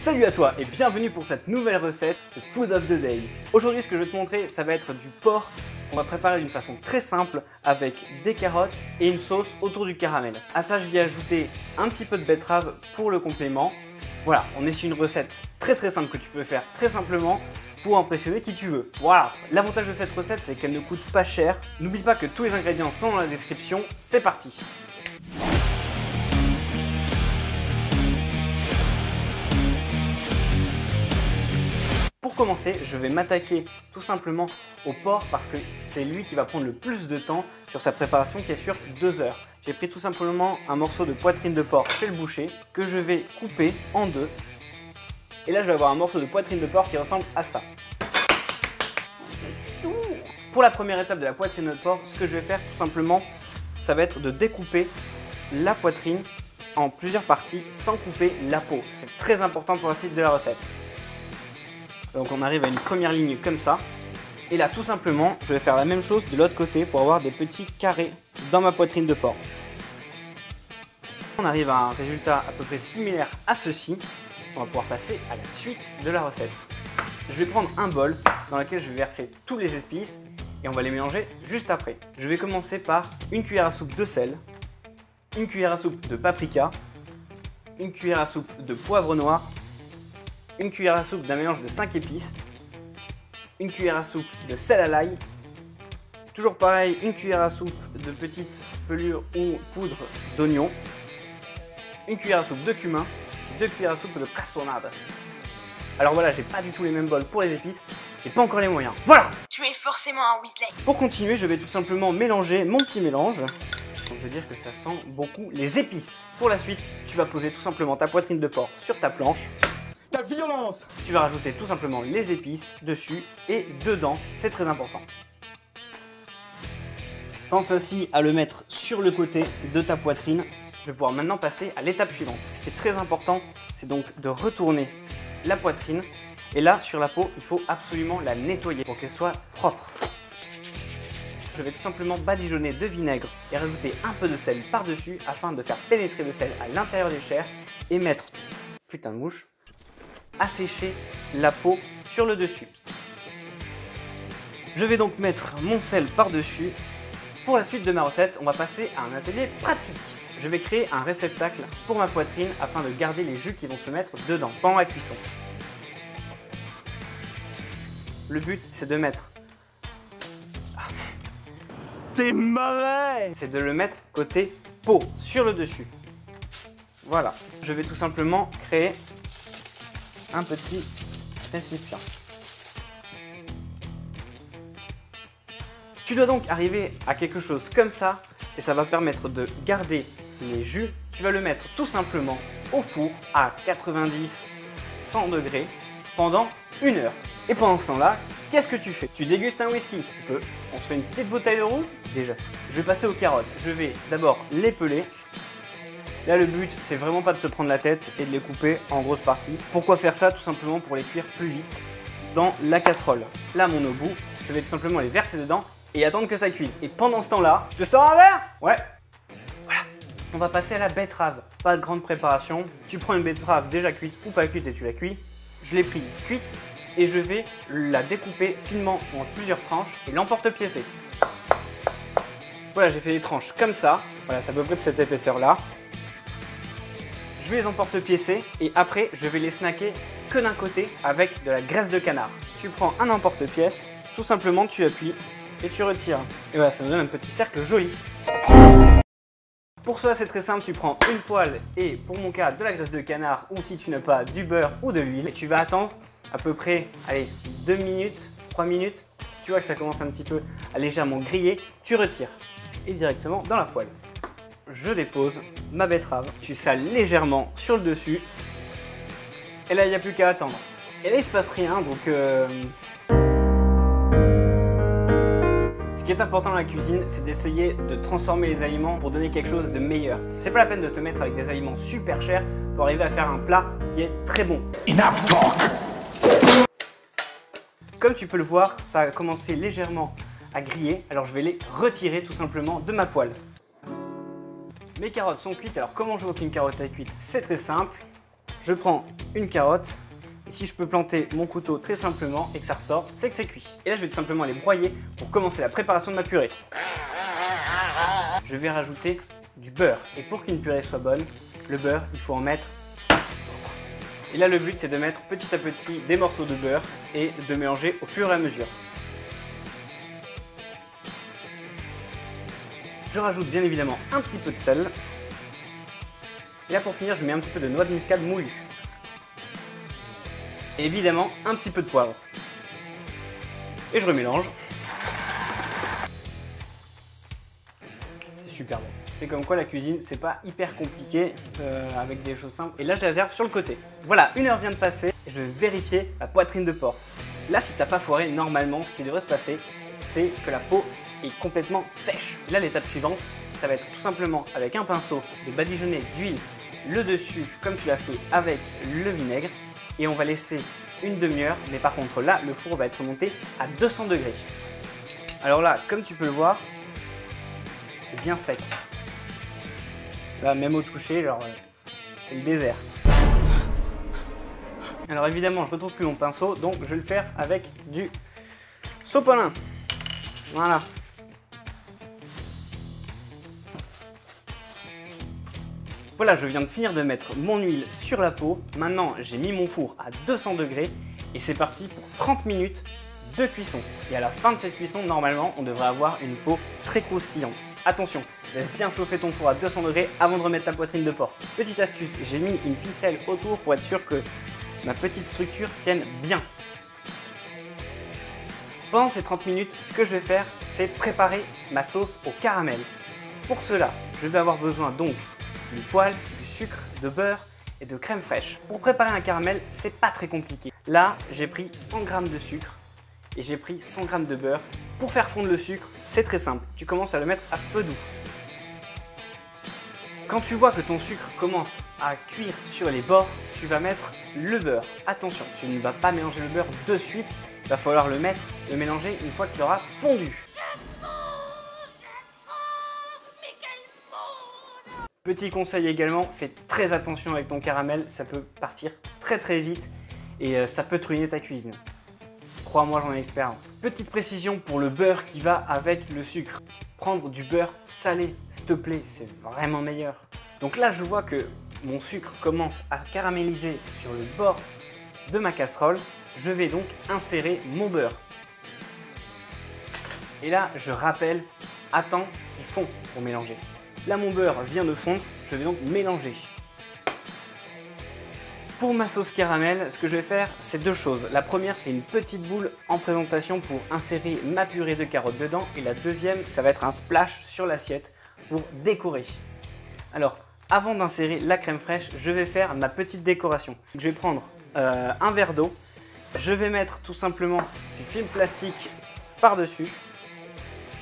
Salut à toi et bienvenue pour cette nouvelle recette de Food of the Day. Aujourd'hui, ce que je vais te montrer, ça va être du porc qu'on va préparer d'une façon très simple avec des carottes et une sauce autour du caramel. À ça, je vais ajouter un petit peu de betterave pour le complément. Voilà, on est sur une recette très simple que tu peux faire très simplement pour impressionner qui tu veux. Voilà, l'avantage de cette recette, c'est qu'elle ne coûte pas cher. N'oublie pas que tous les ingrédients sont dans la description. C'est parti! Pour commencer, je vais m'attaquer tout simplement au porc parce que c'est lui qui va prendre le plus de temps sur sa préparation qui est sur 2 heures. J'ai pris tout simplement un morceau de poitrine de porc chez le boucher que je vais couper en deux. Et là, je vais avoir un morceau de poitrine de porc qui ressemble à ça. C'est tout. Pour la première étape de la poitrine de porc, ce que je vais faire tout simplement, ça va être de découper la poitrine en plusieurs parties sans couper la peau. C'est très important pour la suite de la recette. Donc on arrive à une première ligne comme ça. Et là tout simplement, je vais faire la même chose de l'autre côté pour avoir des petits carrés dans ma poitrine de porc. On arrive à un résultat à peu près similaire à ceci. On va pouvoir passer à la suite de la recette. Je vais prendre un bol dans lequel je vais verser tous les épices et on va les mélanger juste après. Je vais commencer par une cuillère à soupe de sel, une cuillère à soupe de paprika, une cuillère à soupe de poivre noir, une cuillère à soupe d'un mélange de 5 épices, une cuillère à soupe de sel à l'ail, toujours pareil, une cuillère à soupe de petites pelures ou poudre d'oignon, une cuillère à soupe de cumin, 2 cuillères à soupe de cassonade. Alors voilà, j'ai pas du tout les mêmes bols pour les épices, j'ai pas encore les moyens. Voilà! Tu es forcément un Weasley. Pour continuer, je vais tout simplement mélanger mon petit mélange. On peut dire que ça sent beaucoup les épices. Pour la suite, tu vas poser tout simplement ta poitrine de porc sur ta planche. Ta violence! Tu vas rajouter tout simplement les épices dessus et dedans, c'est très important. Pense aussi à le mettre sur le côté de ta poitrine. Je vais pouvoir maintenant passer à l'étape suivante. Ce qui est très important, c'est donc de retourner la poitrine. Et là, sur la peau, il faut absolument la nettoyer pour qu'elle soit propre. Je vais tout simplement badigeonner de vinaigre et rajouter un peu de sel par-dessus afin de faire pénétrer le sel à l'intérieur des chairs et mettre, putain de mouche, assécher la peau sur le dessus. Je vais donc mettre mon sel par-dessus. Pour la suite de ma recette, on va passer à un atelier pratique. Je vais créer un réceptacle pour ma poitrine afin de garder les jus qui vont se mettre dedans pendant la cuisson. Le but, c'est de mettre... T'es mauvais! C'est de le mettre côté peau, sur le dessus. Voilà. Je vais tout simplement créer un petit récipient. Tu dois donc arriver à quelque chose comme ça et ça va permettre de garder les jus. Tu vas le mettre tout simplement au four à 90-100 degrés pendant 1 heure. Et pendant ce temps-là, qu'est-ce que tu fais? Tu dégustes un whisky? Tu peux. On se fait une petite bouteille de rouge? Déjà fait. Je vais passer aux carottes. Je vais d'abord les peler. Là, le but, c'est vraiment pas de se prendre la tête et de les couper en grosses parties. Pourquoi faire ça? Tout simplement pour les cuire plus vite dans la casserole. Là, mon au bout, je vais tout simplement les verser dedans et attendre que ça cuise. Et pendant ce temps-là, je te sors un verre? Ouais. Voilà. On va passer à la betterave. Pas de grande préparation. Tu prends une betterave déjà cuite ou pas cuite et tu la cuis. Je l'ai pris cuite et je vais la découper finement en plusieurs tranches et l'emporte-piécer. Voilà, j'ai fait des tranches comme ça. Voilà, c'est à peu près de cette épaisseur-là. Je vais les emporte-piécer et après, je vais les snacker que d'un côté avec de la graisse de canard. Tu prends un emporte-pièce, tout simplement tu appuies et tu retires. Et voilà, ça nous donne un petit cercle joli. Pour cela, c'est très simple, tu prends une poêle et pour mon cas, de la graisse de canard ou si tu n'as pas, du beurre ou de l'huile. Et tu vas attendre à peu près, allez, 2 minutes, 3 minutes. Si tu vois que ça commence un petit peu à légèrement griller, tu retires et directement dans la poêle. Je dépose ma betterave, tu sales légèrement sur le dessus et là il n'y a plus qu'à attendre. Et là il se passe rien donc ce qui est important dans la cuisine, c'est d'essayer de transformer les aliments pour donner quelque chose de meilleur. C'est pas la peine de te mettre avec des aliments super chers pour arriver à faire un plat qui est très bon. Enough talk! Comme tu peux le voir, ça a commencé légèrement à griller, alors je vais les retirer tout simplement de ma poêle. Mes carottes sont cuites, alors comment je vois qu'une carotte est cuite? C'est très simple. Je prends une carotte. Et si je peux planter mon couteau très simplement et que ça ressort, c'est que c'est cuit. Et là, je vais tout simplement les broyer pour commencer la préparation de ma purée. Je vais rajouter du beurre. Et pour qu'une purée soit bonne, le beurre, il faut en mettre. Et là, le but, c'est de mettre petit à petit des morceaux de beurre et de mélanger au fur et à mesure. Je rajoute bien évidemment un petit peu de sel. Et là, pour finir, je mets un petit peu de noix de muscade moulue. Et évidemment, un petit peu de poivre. Et je remélange. C'est super bon. C'est comme quoi la cuisine, c'est pas hyper compliqué avec des choses simples. Et là, je les réserve sur le côté. Voilà, 1 heure vient de passer et je vais vérifier ma poitrine de porc. Là, si t'as pas foiré, normalement, ce qui devrait se passer, c'est que la peau est complètement sèche. Et là, l'étape suivante, ça va être tout simplement avec un pinceau de badigeonner d'huile le dessus comme tu l'as fait avec le vinaigre. Et on va laisser une demi-heure, mais par contre là, le four va être monté à 200 degrés. Alors là, comme tu peux le voir, c'est bien sec. Là, même au toucher, genre, c'est le désert. Alors évidemment, je retrouve plus mon pinceau, donc je vais le faire avec du sopalin. Voilà. Voilà, je viens de finir de mettre mon huile sur la peau. Maintenant, j'ai mis mon four à 200 degrés et c'est parti pour 30 minutes de cuisson. Et à la fin de cette cuisson, normalement, on devrait avoir une peau très croustillante. Attention, laisse bien chauffer ton four à 200 degrés avant de remettre ta poitrine de porc. Petite astuce, j'ai mis une ficelle autour pour être sûr que ma petite structure tienne bien. Pendant ces 30 minutes, ce que je vais faire, c'est préparer ma sauce au caramel. Pour cela, je vais avoir besoin donc d'une poêle, du sucre, de beurre et de crème fraîche. Pour préparer un caramel, c'est pas très compliqué. Là, j'ai pris 100 g de sucre et j'ai pris 100 g de beurre. Pour faire fondre le sucre, c'est très simple. Tu commences à le mettre à feu doux. Quand tu vois que ton sucre commence à cuire sur les bords, tu vas mettre le beurre. Attention, tu ne vas pas mélanger le beurre de suite. Il va falloir le mélanger une fois qu'il aura fondu. Petit conseil également, fais très attention avec ton caramel, ça peut partir très vite et ça peut te ruiner ta cuisine. Crois-moi, j'en ai l'expérience. Petite précision pour le beurre qui va avec le sucre. Prendre du beurre salé, s'il te plaît, c'est vraiment meilleur. Donc là, je vois que mon sucre commence à caraméliser sur le bord de ma casserole. Je vais donc insérer mon beurre. Et là, je rappelle, attends qu'il fond pour mélanger. Là, mon beurre vient de fondre, je vais donc mélanger. Pour ma sauce caramel, ce que je vais faire, c'est deux choses. La première, c'est une petite boule en présentation pour insérer ma purée de carottes dedans. Et la deuxième, ça va être un splash sur l'assiette pour décorer. Alors, avant d'insérer la crème fraîche, je vais faire ma petite décoration. Je vais prendre un verre d'eau. Je vais mettre tout simplement du film plastique par-dessus.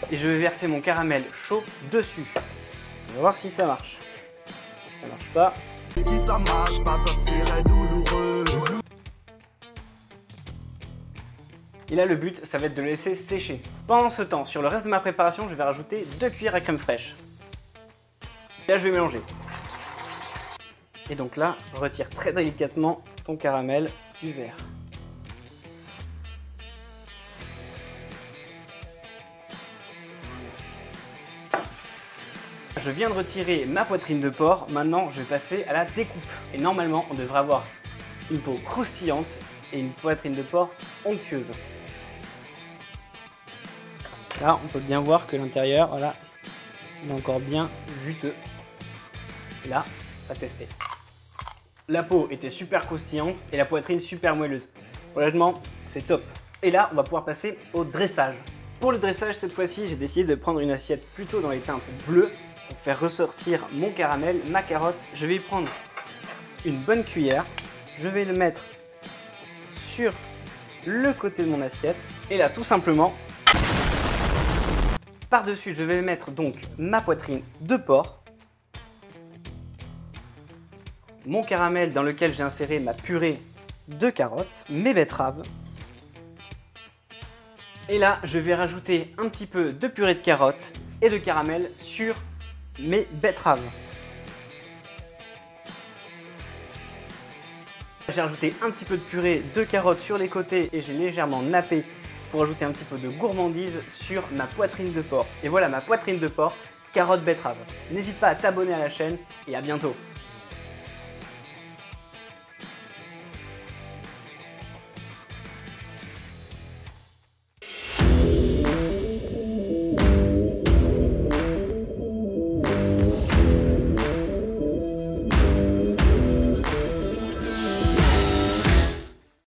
Et je vais verser mon caramel chaud dessus. On va voir si ça marche. Si ça marche pas. Si ça marche pas, ça serait douloureux. Et là, le but, ça va être de le laisser sécher. Pendant ce temps, sur le reste de ma préparation, je vais rajouter 2 cuillères à crème fraîche. Et là, je vais mélanger. Et donc là, retire très délicatement ton caramel du verre. Je viens de retirer ma poitrine de porc, maintenant je vais passer à la découpe. Et normalement, on devrait avoir une peau croustillante et une poitrine de porc onctueuse. Là, on peut bien voir que l'intérieur, voilà, il est encore bien juteux. Et là, on va tester. La peau était super croustillante et la poitrine super moelleuse. Honnêtement, c'est top. Et là, on va pouvoir passer au dressage. Pour le dressage, cette fois-ci, j'ai décidé de prendre une assiette plutôt dans les teintes bleues pour faire ressortir mon caramel, ma carotte. Je vais y prendre une bonne cuillère. Je vais le mettre sur le côté de mon assiette. Et là, tout simplement, par-dessus, je vais mettre donc ma poitrine de porc, mon caramel dans lequel j'ai inséré ma purée de carottes, mes betteraves. Et là, je vais rajouter un petit peu de purée de carottes et de caramel sur mes betteraves. j'ai rajouté un petit peu de purée de carottes sur les côtés et j'ai légèrement nappé pour ajouter un petit peu de gourmandise sur ma poitrine de porc. Et voilà ma poitrine de porc, carottes betterave. N'hésite pas à t'abonner à la chaîne et à bientôt.